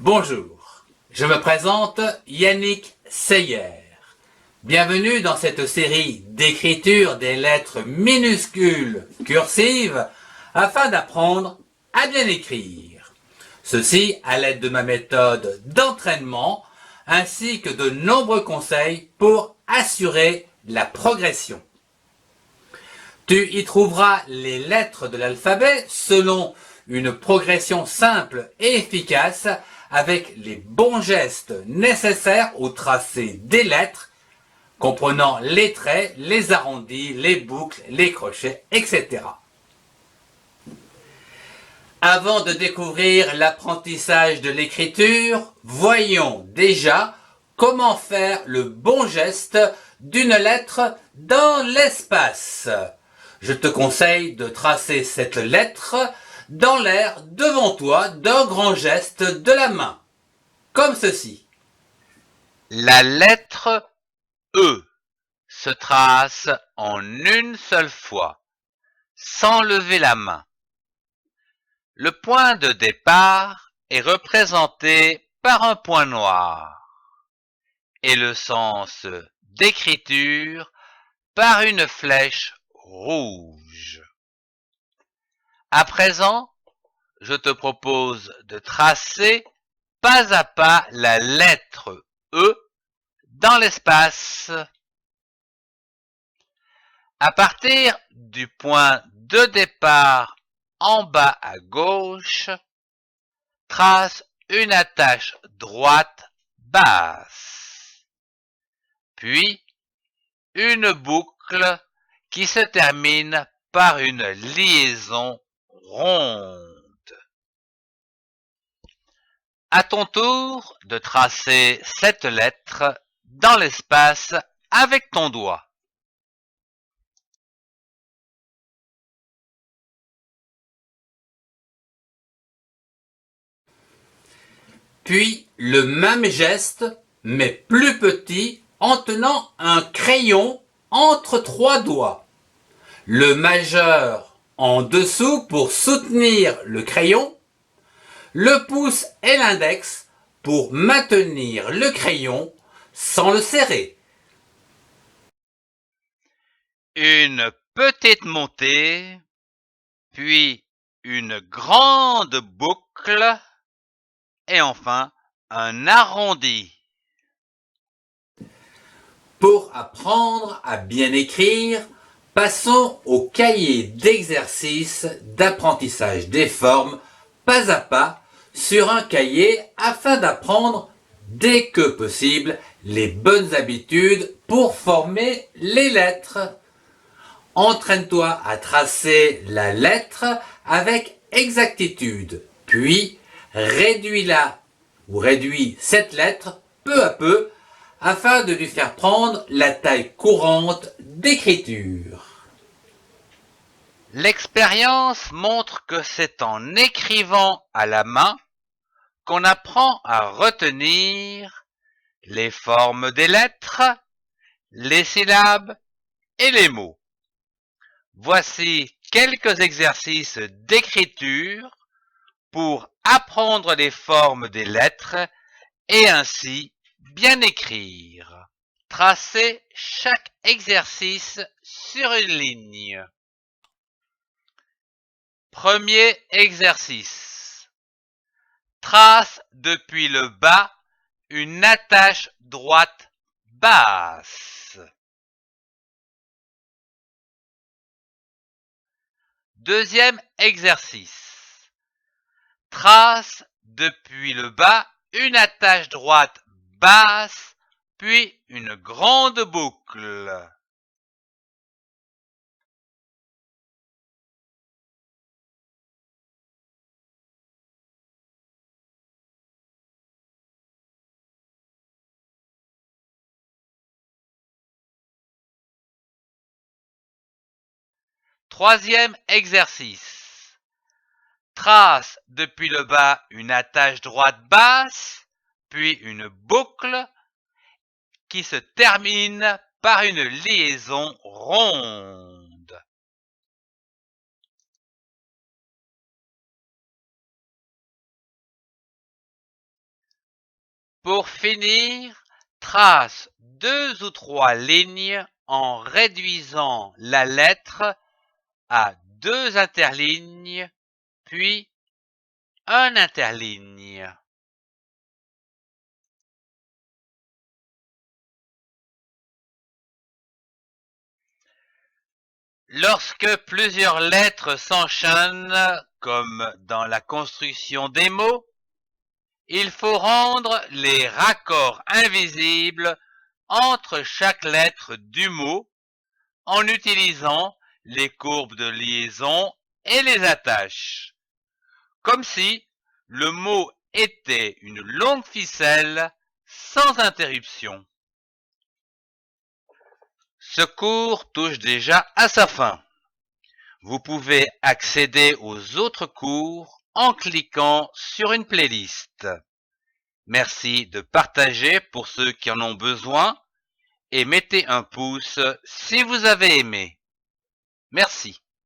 Bonjour, je me présente Yannick Seyer. Bienvenue dans cette série d'écriture des lettres minuscules cursives afin d'apprendre à bien écrire. Ceci à l'aide de ma méthode d'entraînement ainsi que de nombreux conseils pour assurer la progression. Tu y trouveras les lettres de l'alphabet selon une progression simple et efficace avec les bons gestes nécessaires au tracé des lettres, comprenant les traits, les arrondis, les boucles, les crochets, etc. Avant de découvrir l'apprentissage de l'écriture, voyons déjà comment faire le bon geste d'une lettre dans l'espace. Je te conseille de tracer cette lettre dans l'air devant toi d'un grand geste de la main, comme ceci. La lettre E se trace en une seule fois, sans lever la main. Le point de départ est représenté par un point noir et le sens d'écriture par une flèche rouge. À présent, je te propose de tracer pas à pas la lettre E dans l'espace. À partir du point de départ en bas à gauche, trace une attache droite basse, puis une boucle qui se termine par une liaison ronde. À ton tour de tracer cette lettre dans l'espace avec ton doigt. Puis le même geste, mais plus petit, en tenant un crayon entre trois doigts. Le majeur en dessous pour soutenir le crayon, le pouce et l'index pour maintenir le crayon sans le serrer. Une petite montée, puis une grande boucle, et enfin un arrondi. Pour apprendre à bien écrire, passons au cahier d'exercices d'apprentissage des formes pas à pas sur un cahier afin d'apprendre dès que possible les bonnes habitudes pour former les lettres. Entraîne-toi à tracer la lettre avec exactitude, puis réduis-la ou réduis cette lettre peu à peu afin de lui faire prendre la taille courante d'écriture. L'expérience montre que c'est en écrivant à la main qu'on apprend à retenir les formes des lettres, les syllabes et les mots. Voici quelques exercices d'écriture pour apprendre les formes des lettres et ainsi bien écrire. Tracez chaque exercice sur une ligne. Premier exercice. Trace depuis le bas une attache droite basse. Deuxième exercice. Trace depuis le bas une attache droite basse, puis une grande boucle. Troisième exercice. Trace depuis le bas une attache droite basse, puis une boucle qui se termine par une liaison ronde. Pour finir, trace 2 ou 3 lignes en réduisant la lettre à 2 interlignes, puis un interligne. Lorsque plusieurs lettres s'enchaînent, comme dans la construction des mots, il faut rendre les raccords invisibles entre chaque lettre du mot en utilisant les courbes de liaison et les attaches, comme si le mot était une longue ficelle sans interruption. Ce cours touche déjà à sa fin. Vous pouvez accéder aux autres cours en cliquant sur une playlist. Merci de partager pour ceux qui en ont besoin et mettez un pouce si vous avez aimé. Merci.